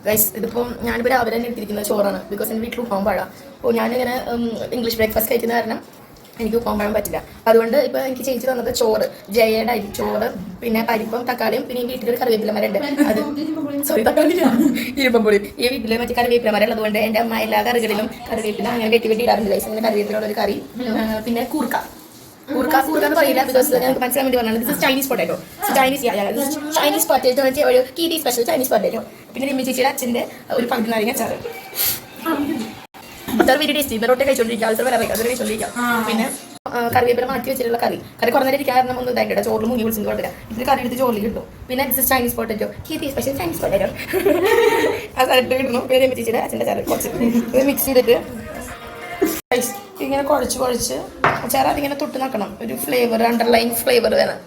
Guys ഇതിപ്പോൾ ഞാനിപ്പോൾ രാവിലെ തന്നെ എടുത്തിരിക്കുന്ന ചോറാണ്. ബിക്കോസ് എൻ്റെ വീട്ടിൽ ഉപ്പാൻ പഴം. അപ്പോൾ ഞാനിങ്ങനെ ഇംഗ്ലീഷ് ബ്രേക്ക്ഫാസ്റ്റ് കഴിക്കുന്ന കാരണം എനിക്ക് ഉപ്പാൻ പഴം പറ്റില്ല. അതുകൊണ്ട് ഇപ്പോൾ എനിക്ക് ചേച്ചി തന്നത് ചോറ്, ജയയുടെ അരി ചോറ്, പിന്നെ പരിപ്പും തക്കാളിയും, പിന്നെ ഈ വീട്ടിലൊരു കറിവേപ്പില മരമുണ്ട്. അത് തക്കാളി ഇരുമ്പമ്പുളി. ഈ വീട്ടിൽ മറ്റേ കറിവേപ്പില മരം ഉള്ളതുകൊണ്ട് എൻ്റെ അമ്മ എല്ലാ കറികളിലും കറിവേപ്പില അങ്ങനെ വെട്ടി ഇടാറുണ്ട്. ഗൈസ് അങ്ങനെ കറിവേപ്പിലുള്ള ഒരു കറി, പിന്നെ കൂർക്ക എന്ന് പറയില്ല ബിക്കോസ് ഞങ്ങൾക്ക് മനസ്സിലാൻ വേണ്ടി പറഞ്ഞത് this is Chinese potato. Chinese potato ഒരു കീരി സ്പെഷ്യൽ ചൈനീസ് പൊട്ടാറ്റോ. പിന്നെ റിമ്മി ചേച്ചിയുടെ അച്ഛൻ്റെ ഒരു പകുതി നാരങ്ങ അച്ചാറ്. അത്ര വലിയ ടേസ്റ്റ്. ഇവരോട്ട് കഴിച്ചോണ്ടിരിക്കുക, അത്ര വരെ കഴിച്ചോണ്ടിരിക്കാം. പിന്നെ കറിവേപ്പില മാറ്റി വെച്ചിട്ടുള്ള കറി കുറഞ്ഞിരിക്കുക കാരണം ഒന്നും ഇതായിട്ട് ചോറിൽ മുങ്ങി വിളിച്ചിട്ട് കുഴപ്പമില്ല. ഇതിന് കറി എടുത്ത് ചോറിൽ കിട്ടും. പിന്നെ ദിസ് ഇസ് ചൈനീസ് പൊട്ടാറ്റോ, കീരി സ്പെഷ്യൽ ചൈനീസ് പൊട്ടാറ്റോ. ആ സ്ഥലത്ത് കിട്ടുന്നു. പിന്നെ റിമ്മി ചേച്ചിയുടെ അച്ഛൻ്റെ അച്ചാറ് കുറച്ച് മിക്സ് ചെയ്തിട്ട് ഇങ്ങനെ കുഴച്ച് അച്ചാർ അതിങ്ങനെ തൊട്ട് നോക്കണം. ഒരു ഫ്ലേവർ, അണ്ടർലൈൻ ഫ്ലേവർ വേണം.